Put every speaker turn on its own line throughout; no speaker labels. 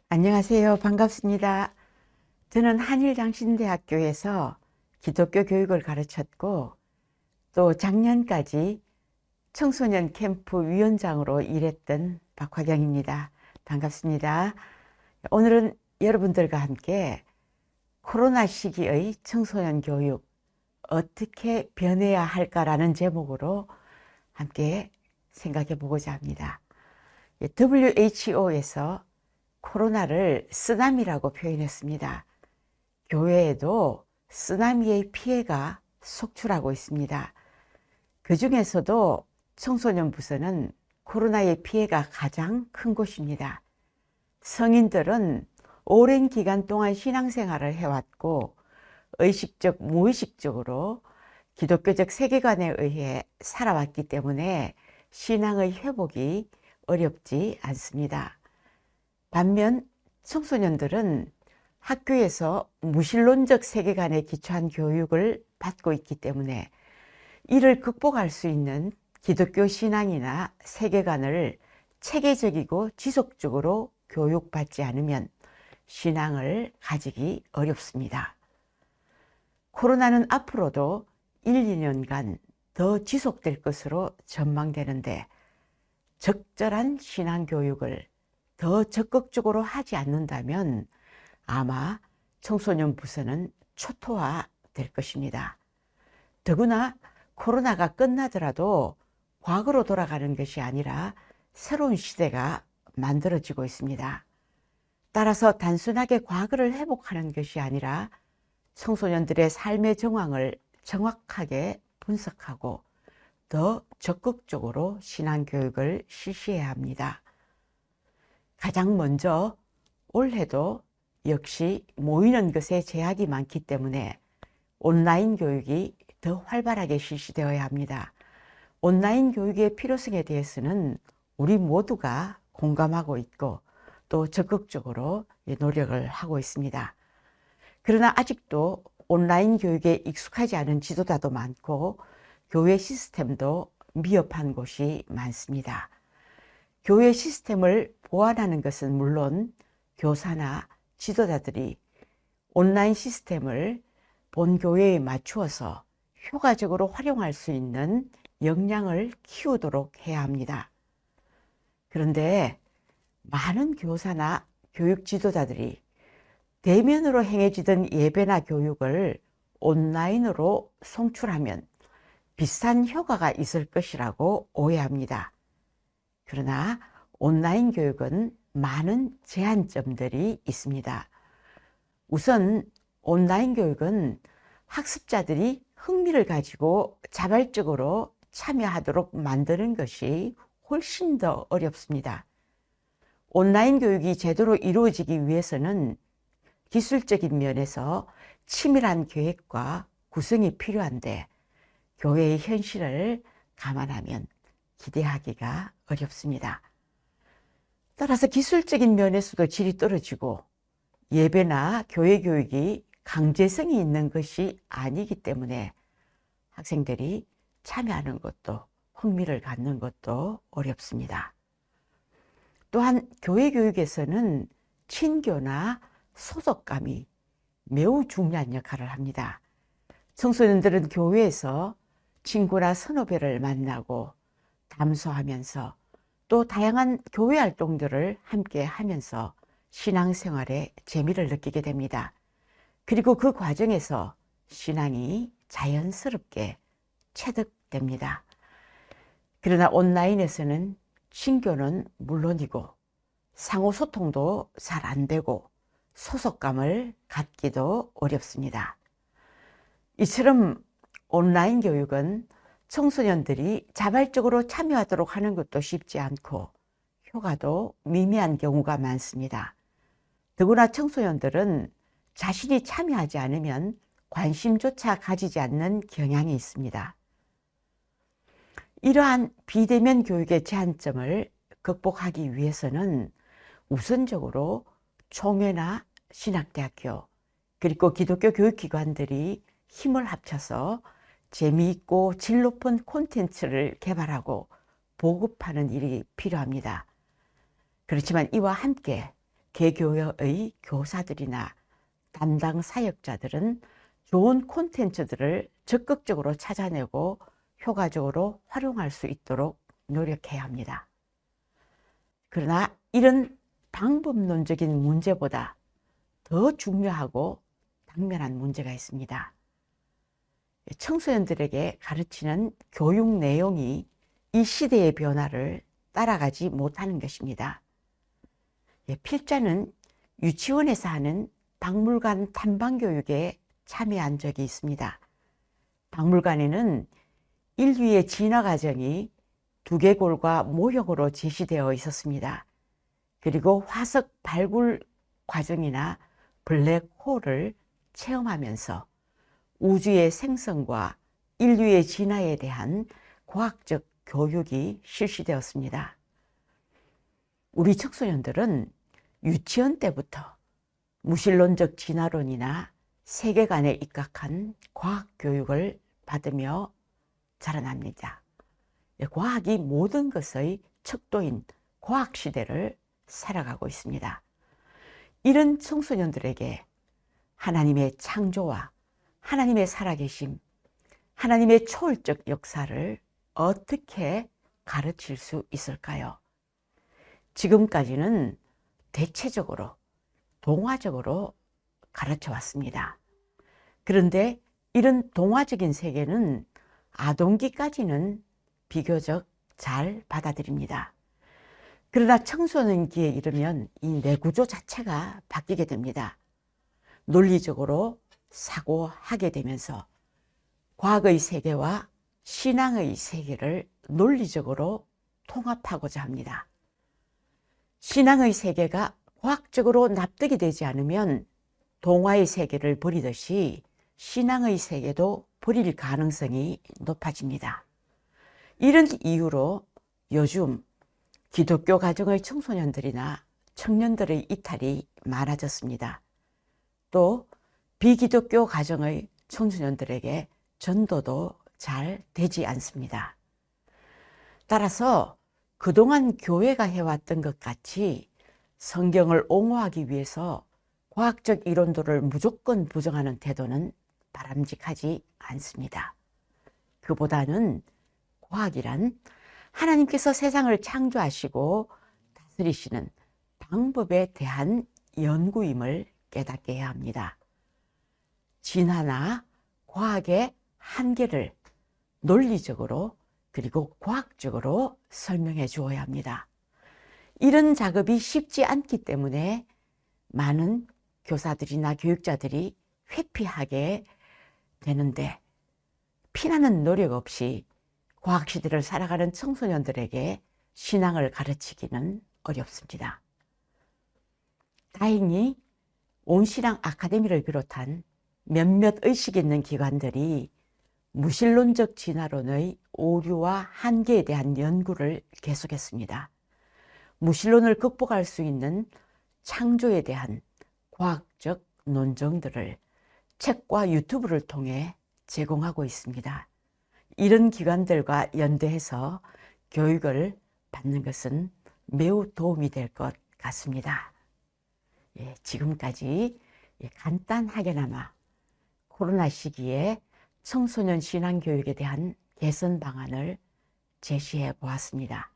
안녕하세요. 반갑습니다. 저는 한일장신대학교에서 기독교 교육을 가르쳤고 또 작년까지 청소년 캠프 위원장으로 일했던 박화경입니다. 반갑습니다. 오늘은 여러분들과 함께 코로나 시기의 청소년 교육 어떻게 변해야 할까라는 제목으로 함께 생각해 보고자 합니다. WHO에서 코로나를 쓰나미라고 표현했습니다. 교회에도 쓰나미의 피해가 속출하고 있습니다. 그 중에서도 청소년 부서는 코로나의 피해가 가장 큰 곳입니다. 성인들은 오랜 기간 동안 신앙생활을 해왔고 의식적, 무의식적으로 기독교적 세계관에 의해 살아왔기 때문에 신앙의 회복이 어렵지 않습니다. 반면 청소년들은 학교에서 무신론적 세계관에 기초한 교육을 받고 있기 때문에 이를 극복할 수 있는 기독교 신앙이나 세계관을 체계적이고 지속적으로 교육받지 않으면 신앙을 가지기 어렵습니다. 코로나는 앞으로도 1, 2년간 더 지속될 것으로 전망되는데 적절한 신앙 교육을 더 적극적으로 하지 않는다면 아마 청소년 부서는 초토화될 것입니다. 더구나 코로나가 끝나더라도 과거로 돌아가는 것이 아니라 새로운 시대가 만들어지고 있습니다. 따라서 단순하게 과거를 회복하는 것이 아니라 청소년들의 삶의 정황을 정확하게 분석하고 더 적극적으로 신앙교육을 실시해야 합니다. 가장 먼저 올해도 역시 모이는 것에 제약이 많기 때문에 온라인 교육이 더 활발하게 실시되어야 합니다. 온라인 교육의 필요성에 대해서는 우리 모두가 공감하고 있고 또 적극적으로 노력을 하고 있습니다. 그러나 아직도 온라인 교육에 익숙하지 않은 지도자도 많고 교회 시스템도 미흡한 곳이 많습니다. 교회 시스템을 보완하는 것은 물론 교사나 지도자들이 온라인 시스템을 본 교회에 맞추어서 효과적으로 활용할 수 있는 역량을 키우도록 해야 합니다. 그런데 많은 교사나 교육 지도자들이 대면으로 행해지던 예배나 교육을 온라인으로 송출하면 비슷한 효과가 있을 것이라고 오해합니다. 그러나 온라인 교육은 많은 제한점들이 있습니다. 우선 온라인 교육은 학습자들이 흥미를 가지고 자발적으로 참여하도록 만드는 것이 훨씬 더 어렵습니다. 온라인 교육이 제대로 이루어지기 위해서는 기술적인 면에서 치밀한 계획과 구성이 필요한데 교회의 현실을 감안하면 기대하기가 어렵습니다. 따라서 기술적인 면에서도 질이 떨어지고 예배나 교회 교육이 강제성이 있는 것이 아니기 때문에 학생들이 참여하는 것도 흥미를 갖는 것도 어렵습니다. 또한 교회 교육에서는 친교나 소속감이 매우 중요한 역할을 합니다. 청소년들은 교회에서 친구나 선후배를 만나고 담소하면서 또 다양한 교회 활동들을 함께 하면서 신앙생활에 재미를 느끼게 됩니다. 그리고 그 과정에서 신앙이 자연스럽게 체득됩니다. 그러나 온라인에서는 친교는 물론이고 상호소통도 잘 안 되고 소속감을 갖기도 어렵습니다. 이처럼 온라인 교육은 청소년들이 자발적으로 참여하도록 하는 것도 쉽지 않고 효과도 미미한 경우가 많습니다. 더구나 청소년들은 자신이 참여하지 않으면 관심조차 가지지 않는 경향이 있습니다. 이러한 비대면 교육의 제한점을 극복하기 위해서는 우선적으로 총회나 신학대학교 그리고 기독교 교육기관들이 힘을 합쳐서 재미있고 질 높은 콘텐츠를 개발하고 보급하는 일이 필요합니다. 그렇지만 이와 함께 개교의 교사들이나 담당 사역자들은 좋은 콘텐츠들을 적극적으로 찾아내고 효과적으로 활용할 수 있도록 노력해야 합니다. 그러나 이런 방법론적인 문제보다 더 중요하고 당면한 문제가 있습니다. 청소년들에게 가르치는 교육 내용이 이 시대의 변화를 따라가지 못하는 것입니다. 필자는 유치원에서 하는 박물관 탐방교육에 참여한 적이 있습니다. 박물관에는 인류의 진화 과정이 두개골과 모형으로 제시되어 있었습니다. 그리고 화석 발굴 과정이나 블랙홀을 체험하면서 우주의 생성과 인류의 진화에 대한 과학적 교육이 실시되었습니다. 우리 청소년들은 유치원 때부터 무신론적 진화론이나 세계관에 입각한 과학 교육을 받으며 자라납니다. 과학이 모든 것의 척도인 과학 시대를 살아가고 있습니다. 이런 청소년들에게 하나님의 창조와 하나님의 살아계심, 하나님의 초월적 역사를 어떻게 가르칠 수 있을까요? 지금까지는 대체적으로 동화적으로 가르쳐 왔습니다. 그런데 이런 동화적인 세계는 아동기까지는 비교적 잘 받아들입니다. 그러나 청소년기에 이르면 이 뇌구조 자체가 바뀌게 됩니다. 논리적으로 사고하게 되면서 과학의 세계와 신앙의 세계를 논리적으로 통합하고자 합니다. 신앙의 세계가 과학적으로 납득이 되지 않으면 동화의 세계를 버리듯이 신앙의 세계도 버릴 가능성이 높아집니다. 이런 이유로 요즘 기독교 가정의 청소년들이나 청년들의 이탈이 많아졌습니다. 또 비기독교 가정의 청소년들에게 전도도 잘 되지 않습니다. 따라서 그동안 교회가 해왔던 것 같이 성경을 옹호하기 위해서 과학적 이론도를 무조건 부정하는 태도는 바람직하지 않습니다. 그보다는 과학이란 하나님께서 세상을 창조하시고 다스리시는 방법에 대한 연구임을 깨닫게 해야 합니다. 진화나 과학의 한계를 논리적으로 그리고 과학적으로 설명해 주어야 합니다. 이런 작업이 쉽지 않기 때문에 많은 교사들이나 교육자들이 회피하게 되는데 피나는 노력 없이 과학시대를 살아가는 청소년들에게 신앙을 가르치기는 어렵습니다. 다행히 온신앙 아카데미를 비롯한 몇몇 의식 있는 기관들이 무신론적 진화론의 오류와 한계에 대한 연구를 계속했습니다. 무신론을 극복할 수 있는 창조에 대한 과학적 논증들을 책과 유튜브를 통해 제공하고 있습니다. 이런 기관들과 연대해서 교육을 받는 것은 매우 도움이 될 것 같습니다. 지금까지 간단하게나마 코로나 시기에 청소년 신앙교육에 대한 개선 방안을 제시해 보았습니다.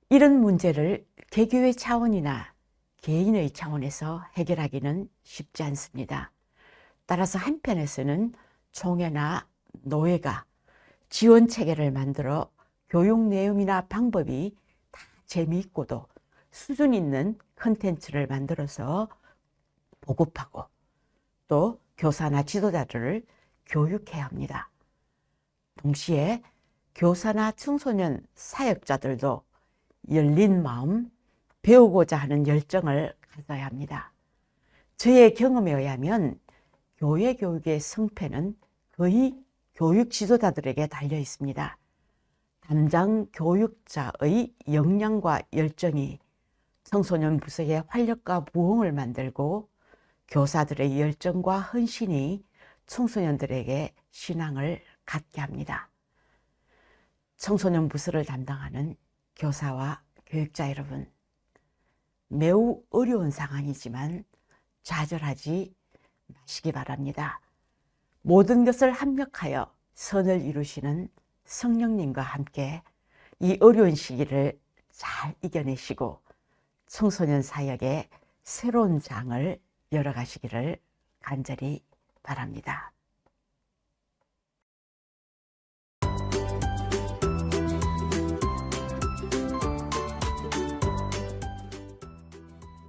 이런 문제를 개교의 차원이나 개인의 차원에서 해결하기는 쉽지 않습니다. 따라서 한편에서는 총회나 노회가 지원 체계를 만들어 교육 내용이나 방법이 다 재미있고도 수준 있는 컨텐츠를 만들어서 보급하고 또 교사나 지도자들을 교육해야 합니다. 동시에 교사나 청소년 사역자들도 열린 마음, 배우고자 하는 열정을 가져야 합니다. 저의 경험에 의하면 교회 교육의 성패는 거의 교육 지도자들에게 달려 있습니다. 담당 교육자의 역량과 열정이 청소년 부서의 활력과 부흥을 만들고 교사들의 열정과 헌신이 청소년들에게 신앙을 갖게 합니다. 청소년 부서를 담당하는 교사와 교육자 여러분, 매우 어려운 상황이지만 좌절하지 마시기 바랍니다. 모든 것을 합력하여 선을 이루시는 성령님과 함께 이 어려운 시기를 잘 이겨내시고 청소년 사역의 새로운 장을 열어가시기를 간절히 바랍니다.